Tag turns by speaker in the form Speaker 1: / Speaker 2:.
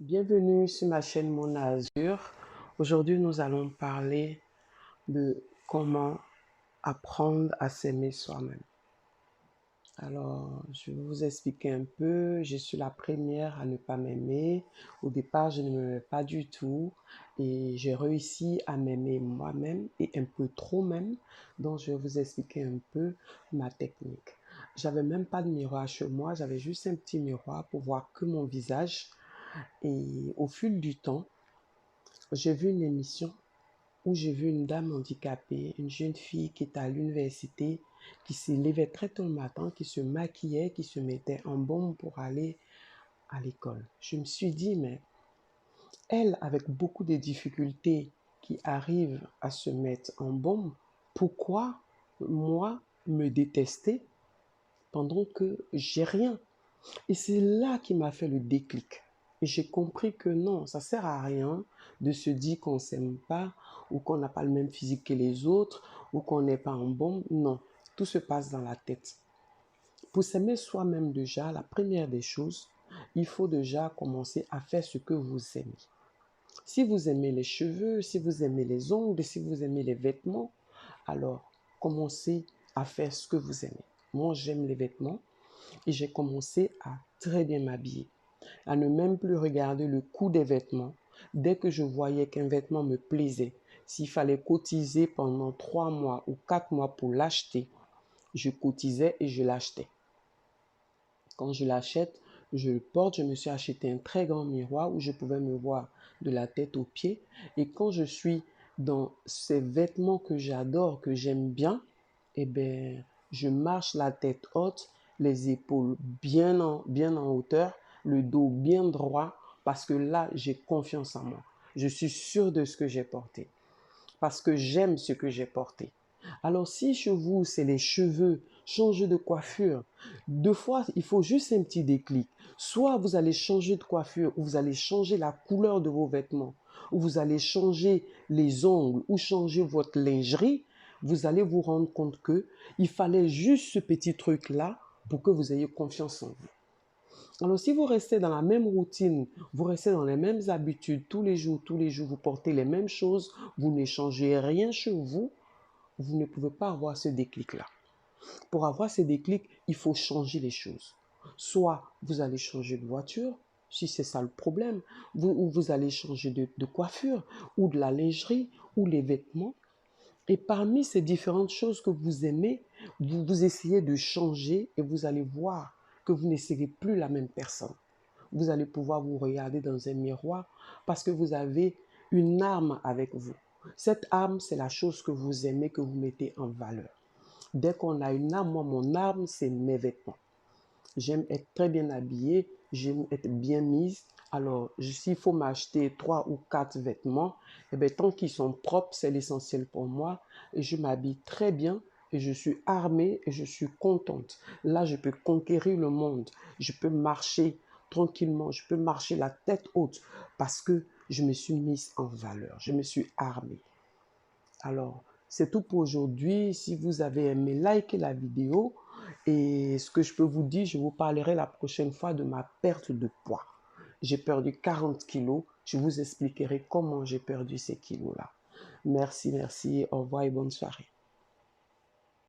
Speaker 1: Bienvenue sur ma chaîne Mona Azur. Aujourd'hui, nous allons parler de comment apprendre à s'aimer soi-même. Alors, je vais vous expliquer un peu. Je suis la première à ne pas m'aimer. Au départ, je ne m'aimais pas du tout et j'ai réussi à m'aimer moi-même et un peu trop même. Donc, je vais vous expliquer un peu ma technique. J'avais même pas de miroir chez moi, j'avais juste un petit miroir pour voir que mon visage. Et au fil du temps, j'ai vu une émission où j'ai vu une dame handicapée, une jeune fille qui était à l'université, qui se levait très tôt le matin, qui se maquillait, qui se mettait en baume pour aller à l'école. Je me suis dit, mais elle, avec beaucoup de difficultés, qui arrive à se mettre en baume, pourquoi moi me détester pendant que j'ai rien? Et c'est là qui m'a fait le déclic. Et j'ai compris que non, ça ne sert à rien de se dire qu'on ne s'aime pas ou qu'on n'a pas le même physique que les autres ou qu'on n'est pas en bombe. Non, tout se passe dans la tête. Pour s'aimer soi-même déjà, la première des choses, il faut déjà commencer à faire ce que vous aimez. Si vous aimez les cheveux, si vous aimez les ongles, si vous aimez les vêtements, alors commencez à faire ce que vous aimez. Moi, j'aime les vêtements et j'ai commencé à très bien m'habiller, à ne même plus regarder le coût des vêtements. Dès que je voyais qu'un vêtement me plaisait, s'il fallait cotiser pendant 3 mois ou 4 mois pour l'acheter, je cotisais et je l'achetais. Quand je l'achète, je le porte. Je me suis acheté un très grand miroir où je pouvais me voir de la tête aux pieds. Et quand je suis dans ces vêtements que j'adore, que j'aime bien, eh bien, je marche la tête haute, les épaules bien en hauteur, le dos bien droit, parce que là, j'ai confiance en moi. Je suis sûr de ce que j'ai porté, parce que j'aime ce que j'ai porté. Alors si chez vous, c'est les cheveux, changez de coiffure. Deux fois, il faut juste un petit déclic. Soit vous allez changer de coiffure, ou vous allez changer la couleur de vos vêtements, ou vous allez changer les ongles, ou changer votre lingerie. Vous allez vous rendre compte que il fallait juste ce petit truc-là pour que vous ayez confiance en vous. Alors, si vous restez dans la même routine, vous restez dans les mêmes habitudes tous les jours, vous portez les mêmes choses, vous ne changez rien chez vous, vous ne pouvez pas avoir ce déclic-là. Pour avoir ce déclic, il faut changer les choses. Soit vous allez changer de voiture, si c'est ça le problème, ou vous allez changer de coiffure, ou de la lingerie, ou les vêtements. Et parmi ces différentes choses que vous aimez, vous essayez de changer et vous allez voir que vous ne serez plus la même personne. Vous allez pouvoir vous regarder dans un miroir parce que vous avez une arme avec vous. Cette arme, c'est la chose que vous aimez, que vous mettez en valeur. Dès qu'on a une arme, moi, mon arme, c'est mes vêtements. J'aime être très bien habillée, j'aime être bien mise. Alors, s'il faut m'acheter 3 ou 4 vêtements, eh bien, tant qu'ils sont propres, c'est l'essentiel pour moi. Et je m'habille très bien et je suis armée et je suis contente. Là, je peux conquérir le monde. Je peux marcher tranquillement, je peux marcher la tête haute parce que je me suis mise en valeur, je me suis armée. Alors, c'est tout pour aujourd'hui. Si vous avez aimé, likez la vidéo. Et ce que je peux vous dire, je vous parlerai la prochaine fois de ma perte de poids. J'ai perdu 40 kilos. Je vous expliquerai comment j'ai perdu ces kilos-là. Merci, merci. Au revoir et bonne soirée.